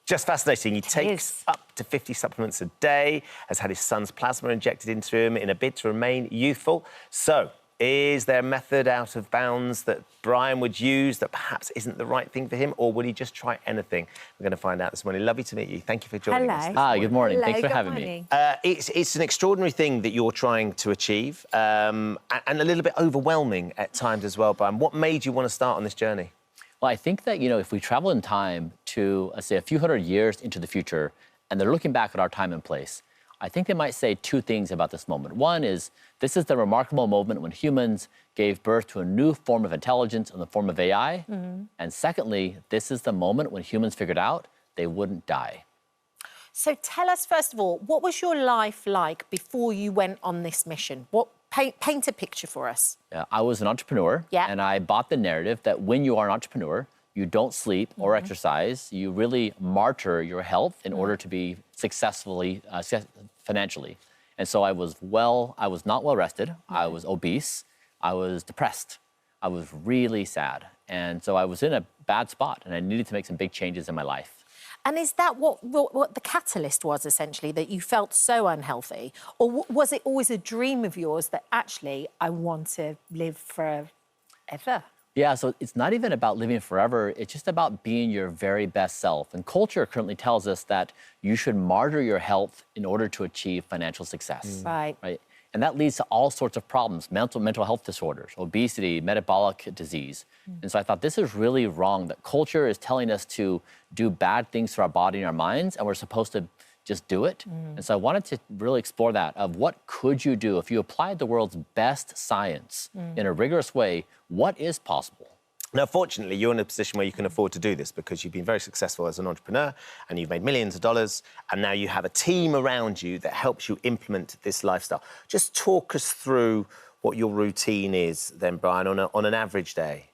Just fascinating. He takes up to 50 supplements a day, has had his son's plasma injected into him in a bid to remain youthful. So, is there a method out of bounds that Bryan would use that perhaps isn't the right thing for him, or would he just try anything? We're going to find out this morning. Lovely to meet you. Thank you for joining us. Hi, good morning. Hello, thanks for having me. It's an extraordinary thing that you're trying to achieve, and a little bit overwhelming at times as well, Bryan. What made you want to start on this journey? Well, I think that, if we travel in time to, let's say, a few hundred years into the future, and they're looking back at our time and place, I think they might say two things about this moment. One is, this is the remarkable moment when humans gave birth to a new form of intelligence in the form of AI. And secondly, this is the moment when humans figured out they wouldn't die. So tell us, first of all, what was your life like before you went on this mission? Paint a picture for us. I was an entrepreneur, and I bought the narrative that when you are an entrepreneur, you don't sleep or exercise. You really martyr your health in order to be successfully financially. And so I was not well rested. I was obese. I was depressed. I was really sad. And so I was in a bad spot, and I needed to make some big changes in my life. And is that what the catalyst was, essentially, that you felt so unhealthy? Or was it always a dream of yours that, actually, I want to live forever? Yeah, so it's not even about living forever. It's just about being your very best self. And culture currently tells us that you should martyr your health in order to achieve financial success. Right. And that leads to all sorts of problems, mental health disorders, obesity, metabolic disease. And so I thought, this is really wrong, that culture is telling us to do bad things to our body and our minds, and we're supposed to just do it. And so I wanted to really explore that, of what could you do if you applied the world's best science in a rigorous way. What is possible? Now, fortunately, you're in a position where you can afford to do this because you've been very successful as an entrepreneur and you've made millions of dollars, and now you have a team around you that helps you implement this lifestyle. Just talk us through what your routine is then, Bryan, on an average day.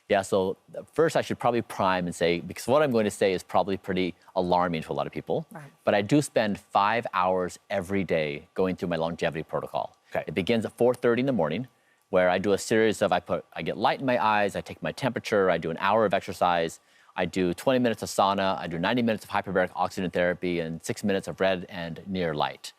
Yeah, so first I should probably prime and say, because what I'm going to say is probably pretty alarming to a lot of people, but I do spend 5 hours every day going through my longevity protocol. It begins at 4:30 in the morning, where I do a series of, I get light in my eyes, I take my temperature, I do an hour of exercise, I do 20 minutes of sauna, I do 90 minutes of hyperbaric oxygen therapy, and 6 minutes of red and near light.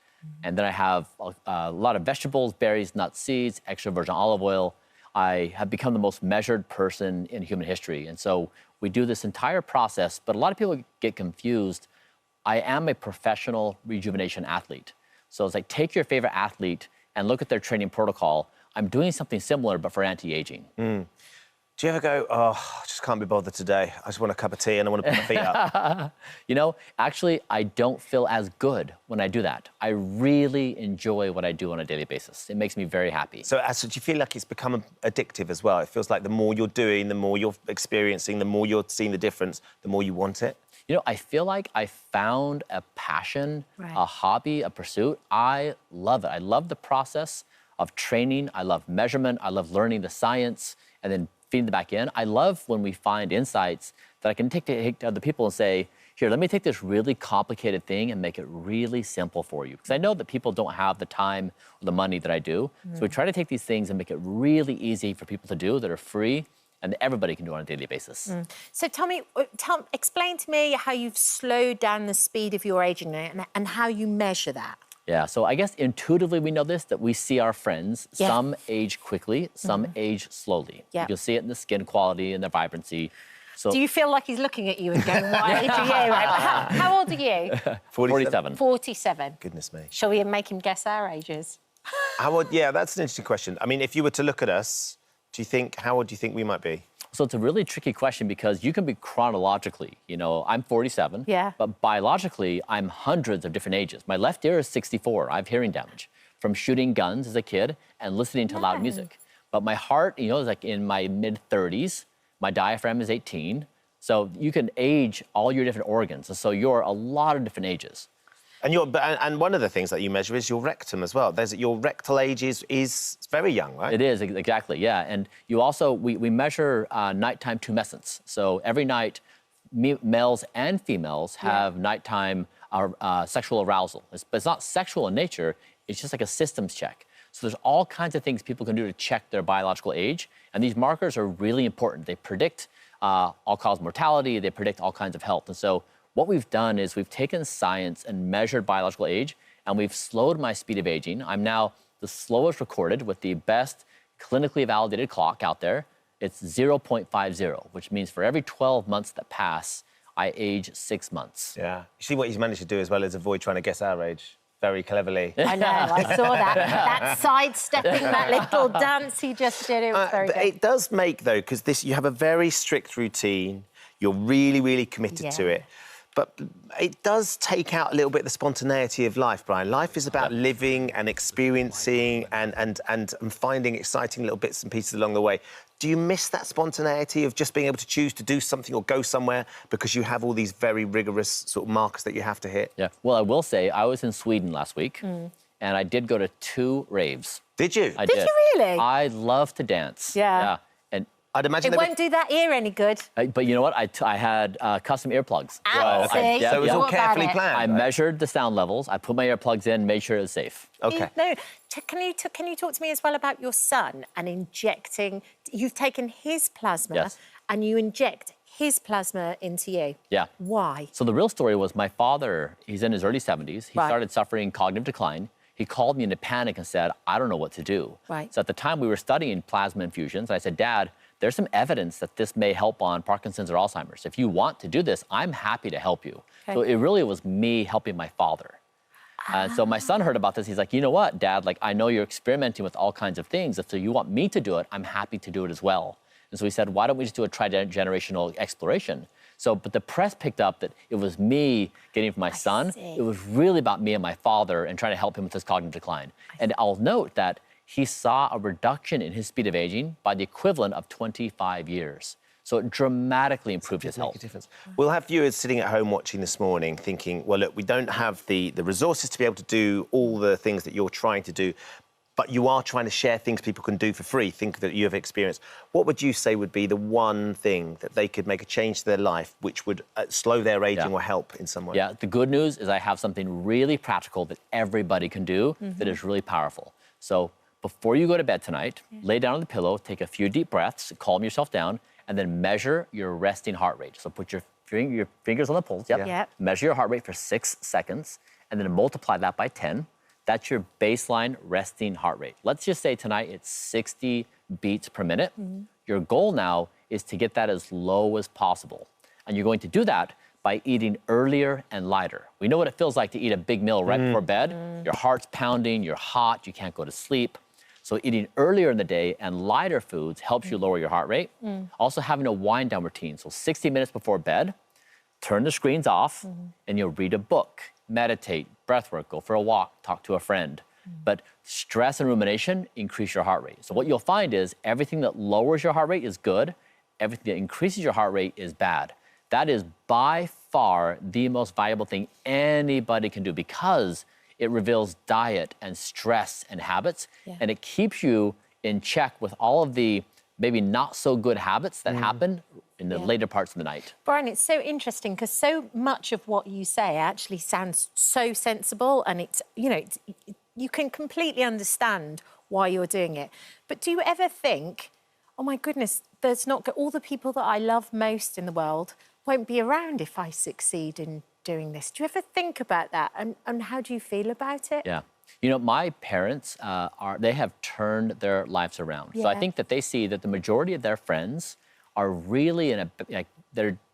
And then I have a lot of vegetables, berries, nuts, seeds, extra virgin olive oil. I have become the most measured person in human history. And so we do this entire process, but a lot of people get confused. I am a professional rejuvenation athlete. So it's like, take your favorite athlete and look at their training protocol. I'm doing something similar, but for anti-aging. Do you ever go, I just can't be bothered today. I just want a cup of tea and I want to put my feet up? Actually, I don't feel as good when I do that. I really enjoy what I do on a daily basis. It makes me very happy. So do you feel like it's become addictive as well? It feels like the more you're doing, the more you're experiencing, the more you're seeing the difference, the more you want it? I feel like I found a passion, a hobby, a pursuit. I love it. I love the process of training. I love measurement. I love learning the science and then feeding them back in. I love when we find insights that I can take to other people and say, here, let me take this really complicated thing and make it really simple for you. Because I know that people don't have the time or the money that I do. So we try to take these things and make it really easy for people to do, that are free and that everybody can do on a daily basis. So explain to me how you've slowed down the speed of your aging and how you measure that. Yeah, so I guess intuitively we know this, that we see our friends. Some age quickly, some age slowly. You'll see it in the skin quality and the vibrancy. So, do you feel like he's looking at you and going, what age are you? How old are you? 47. 47. Goodness me. Shall we make him guess our ages? How old? Yeah, that's an interesting question. I mean, if you were to look at us, how old do you think we might be? So it's a really tricky question because you can be chronologically, I'm 47, but biologically, I'm hundreds of different ages. My left ear is 64. I have hearing damage from shooting guns as a kid and listening to loud music. But my heart, is like in my mid-30s. My diaphragm is 18. So you can age all your different organs. And so you're a lot of different ages. And one of the things that you measure is your rectum as well. Your rectal age is very young, right? It is, exactly, yeah. And you also, we measure nighttime tumescence. So every night, males and females have nighttime sexual arousal. But it's not sexual in nature, it's just like a systems check. So there's all kinds of things people can do to check their biological age. And these markers are really important. They predict all-cause mortality, they predict all kinds of health. And so What we've done is we've taken science and measured biological age, and we've slowed my speed of aging. I'm now the slowest recorded with the best clinically validated clock out there. It's 0.50, which means for every 12 months that pass, I age 6 months. Yeah. You see what he's managed to do as well is avoid trying to guess our age very cleverly. I know, I saw that. That sidestepping, that little dance he just did, it was very good. It does make, though, because you have a very strict routine. You're really, really committed to it. But it does take out a little bit of the spontaneity of life, Bryan. Life is about living and experiencing and finding exciting little bits and pieces along the way. Do you miss that spontaneity of just being able to choose to do something or go somewhere because you have all these very rigorous sort of markers that you have to hit? Yeah. Well, I will say I was in Sweden last week, and I did go to 2 raves. Did you? I did. Did you really? I love to dance. Yeah. And I'd imagine it won't do that ear any good. but you know what? I had custom earplugs. So so it was all carefully planned. I measured the sound levels. I put my earplugs in, made sure it was safe. OK. No, can you talk to me as well about your son and injecting? You've taken his plasma and you inject his plasma into you. Yeah. Why? So the real story was my father, he's in his early 70s. He started suffering cognitive decline. He called me into panic and said, I don't know what to do. Right. So at the time we were studying plasma infusions, I said, Dad, there's some evidence that this may help on Parkinson's or Alzheimer's. If you want to do this, I'm happy to help you. Okay. So it really was me helping my father. So my son heard about this. He's like, you know what, Dad, like, I know you're experimenting with all kinds of things. If so you want me to do it, I'm happy to do it as well. And so he said, why don't we just do a tri-generational exploration? So, but the press picked up that it was me getting it from my son. It was really about me and my father and trying to help him with his cognitive decline. And I'll note that he saw a reduction in his speed of aging by the equivalent of 25 years. So it dramatically improved his health. Make a difference. We'll have viewers sitting at home watching this morning thinking, well, look, we don't have the resources to be able to do all the things that you're trying to do, but you are trying to share things people can do for free, think that you have experienced. What would you say would be the one thing that they could make a change to their life which would slow their aging or help in some way? Yeah, the good news is I have something really practical that everybody can do that is really powerful. So before you go to bed tonight, lay down on the pillow, take a few deep breaths, calm yourself down, and then measure your resting heart rate. So put your fingers on the pulse, measure your heart rate for 6 seconds, and then multiply that by 10. That's your baseline resting heart rate. Let's just say tonight it's 60 beats per minute. Your goal now is to get that as low as possible. And you're going to do that by eating earlier and lighter. We know what it feels like to eat a big meal right before bed. Your heart's pounding, you're hot, you can't go to sleep. So eating earlier in the day and lighter foods helps you lower your heart rate. Also having a wind down routine. So 60 minutes before bed, turn the screens off and you'll read a book, meditate, breath work, go for a walk, talk to a friend. But stress and rumination increase your heart rate. So what you'll find is everything that lowers your heart rate is good. Everything that increases your heart rate is bad. That is by far the most valuable thing anybody can do because it reveals diet and stress and habits, and it keeps you in check with all of the maybe not so good habits that happen in the later parts of the night. Bryan, it's so interesting because so much of what you say actually sounds so sensible and it's, you know, you can completely understand why you're doing it. But do you ever think, oh my goodness, there's not all the people that I love most in the world won't be around if I succeed in doing this? Do you ever think about that? And how do you feel about it? Yeah. You know, my parents, they have turned their lives around. So I think that they see that the majority of their friends are really in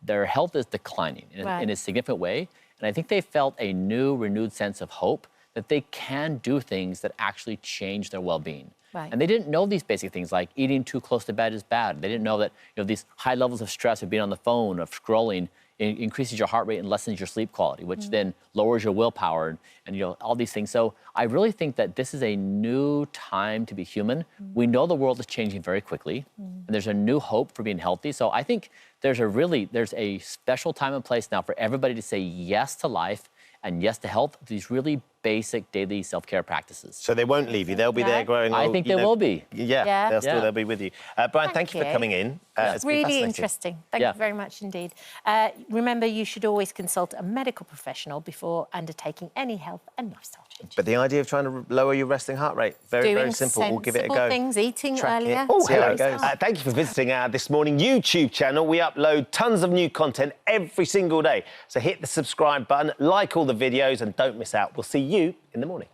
their health is declining in a significant way. And I think they felt a new, renewed sense of hope that they can do things that actually change their well-being. And they didn't know these basic things like eating too close to bed is bad. They didn't know that these high levels of stress of being on the phone, of scrolling, increases your heart rate and lessens your sleep quality, which then lowers your willpower and all these things. So I really think that this is a new time to be human. We know the world is changing very quickly, and there's a new hope for being healthy. So I think there's a special time and place now for everybody to say yes to life and yes to health. These really basic daily self-care practices. So they won't leave you. They'll be there growing. I think they will be. Yeah, they'll be with you. Brian, thank you for coming in. It's really interesting. Thank you very much indeed. Remember, you should always consult a medical professional before undertaking any health and lifestyle change. But the idea of trying to lower your resting heart rate, very simple. We'll give it a go. Things, eating earlier. Oh, here it goes. Thank you for visiting our This Morning YouTube channel. We upload tons of new content every single day. So hit the subscribe button, like all the videos, and don't miss out. We'll see you in the morning.